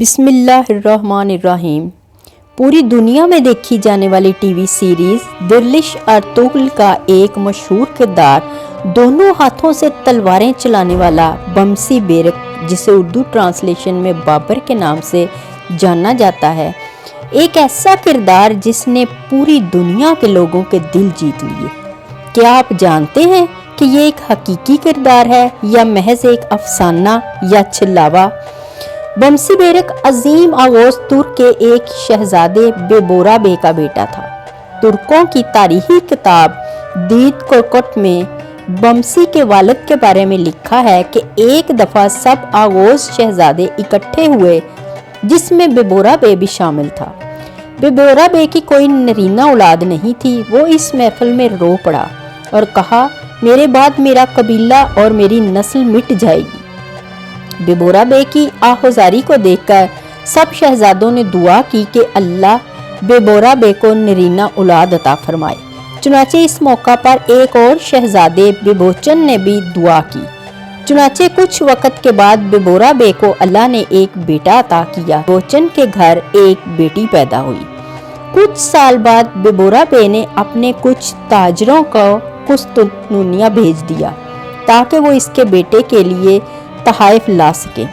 बिस्म الرحمن। पूरी दुनिया में देखी जाने वाली टीवी सीरीज दिलिश अर्तुगरुल का एक मशहूर किरदार दोनों हाथों से तलवारें चलाने वाला बमसी बेरक, जिसे उर्दू ट्रांसलेशन में बाबर के नाम से जाना जाता है, एक ऐसा किरदार जिसने पूरी दुनिया के लोगों के दिल जीत लिए। क्या आप जानते हैं कि ये एक हकीकी किरदार है या महज एक अफसाना या छिल्लावा? बमसी बेरक अजीम आगोश तुर्क के एक शहजादे बेबोरा बे का बेटा था। तुर्कों की तारीखी किताब दीद कोरकुट में बमसी के वालिद के बारे में लिखा है कि एक दफ़ा सब आगोश शहजादे इकट्ठे हुए, जिसमें बेबोरा बे भी शामिल था। बेबोरा बे की कोई नरीना औलाद नहीं थी। वो इस महफिल में रो पड़ा और कहा, मेरे बाद मेरा कबीला और मेरी नस्ल मिट जाएगी। बेबोरा बे की आहुजारी को देखकर सब शहजादों ने दुआ की कि अल्लाह बेबोरा बे को नरीना औलाद अता फरमाए। चुनाचे इस मौका पर एक और शहजादे बेबोचन ने भी दुआ की। चुनाचे कुछ वक़्त के बाद बेबोरा बे को अल्लाह ने एक बेटा अता किया। बेबोचन के घर एक बेटी पैदा हुई। कुछ साल बाद बेबोरा बे ने अपने कुछ ताजरों को कुस्तुनतुनिया भेज दिया ताकि वो इसके बेटे के लिए तहाइफ ला सके।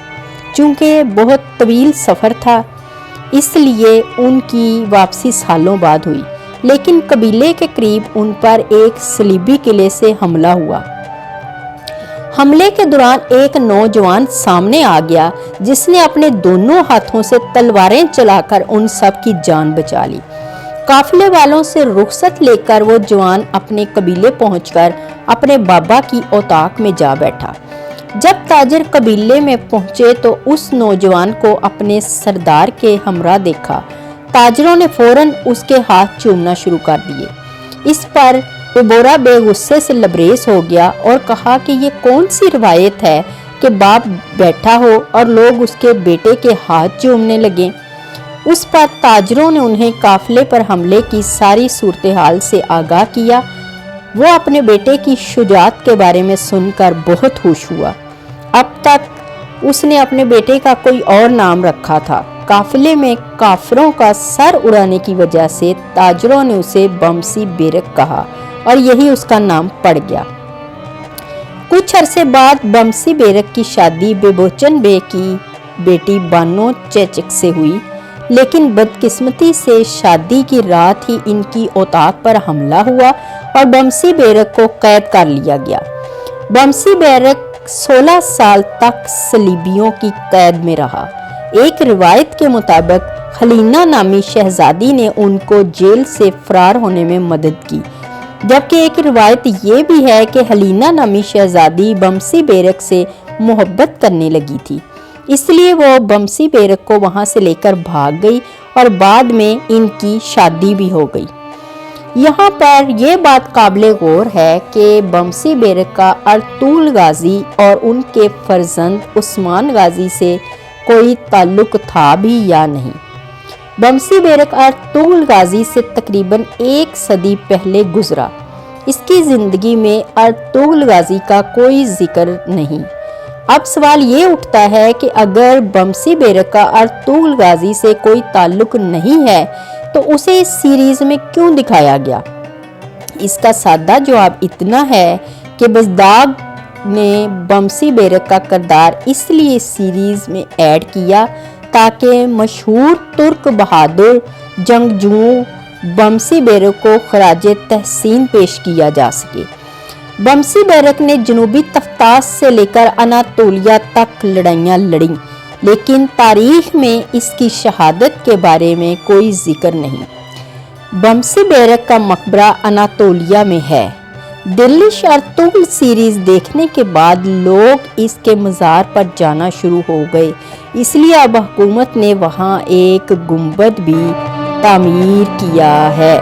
चूँकि बहुत तवील सफ़र था, इसलिए उनकी वापसी सालों बाद हुई, लेकिन कबीले के करीब उन पर एक सलीबी किले से हमला हुआ। हमले के दौरान एक नौजवान सामने आ गया, जिसने अपने दोनों हाथों से तलवारें चलाकर उन सब की जान बचा ली। काफिले वालों से रुखसत लेकर वो जवान अपने कबीले पहुंचकर अपने बाबा की औताक में जा बैठा। जब ताजर कबीले में पहुंचे तो उस नौजवान को अपने सरदार के हमरा देखा। ताजरों ने फौरन उसके हाथ चूमना शुरू कर दिए। इस पर बेबोरा बे गुस्से से लबरेज हो गया और कहा कि ये कौन सी रिवायत है कि बाप बैठा हो और लोग उसके बेटे के हाथ चूमने लगे। उस पर ताजरों ने उन्हें काफिले पर हमले की सारी सूरत हाल से आगाह किया। वो अपने बेटे की शुजाअत के बारे में सुनकर बहुत खुश हुआ। अब तक उसने अपने बेटे का कोई और नाम रखा था। काफिले में काफिरों का सर उड़ाने की वजह से ताजरों ने उसे बमसी बेरक कहा और यही उसका नाम पड़ गया। कुछ अरसे बाद बमसी बेरक की शादी बेबोचन बे की बेटी बानो चेचक से हुई, लेकिन बदकिस्मती से शादी की रात ही इनकी औताक पर हमला हुआ और बमसी बेरक को कैद कर लिया गया। बमसी बेरक 16 साल तक सलीबियों की कैद में रहा। एक रिवायत के मुताबिक खलीना नामी शहजादी ने उनको जेल से फरार होने में मदद की, जबकि एक रिवायत ये भी है कि हलीना नामी शहजादी बमसी बेरक से मोहब्बत करने लगी थी, इसलिए वो बमसी बेरक को वहां से लेकर भाग गई और बाद में इनकी शादी भी हो गई। यहाँ पर यह बात काबिले गौर है कि बमसी बेरक का अर्तुगरुल गाजी और उनके फर्जंद उस्मान गाजी से कोई ताल्लुक था भी या नहीं। बमसी बेरक अर्तुगरुल गाजी से तकरीबन 1 सदी पहले गुजरा। इसकी ज़िंदगी में अर्तुगरुल गाजी का कोई जिक्र नहीं। अब सवाल ये उठता है कि अगर बमसी बेरक का अर्तुगरुल गाजी से कोई ताल्लुक नहीं है तो उसे इस सीरीज में क्यों दिखाया गया? इसका सादा जवाब इतना है कि बज़दाग ने बमसी बेरक का किरदार इसलिए इस सीरीज में ऐड किया ताकि मशहूर तुर्क बहादुर जंगजू बमसी बेरक को खराजे तहसीन पेश किया जा सके। बमसी बेरक ने जनूबी तख्तास से लेकर अनातोलिया तक लड़ाइयाँ लड़ी, लेकिन तारीख में इसकी शहादत के बारे में कोई जिक्र नहीं। बमसी बेरक का मकबरा अनातोलिया में है। दिलिश अर्तुगरुल सीरीज देखने के बाद लोग इसके मज़ार पर जाना शुरू हो गए, इसलिए अब हुकूमत ने वहाँ एक गुंबद भी तामीर किया है।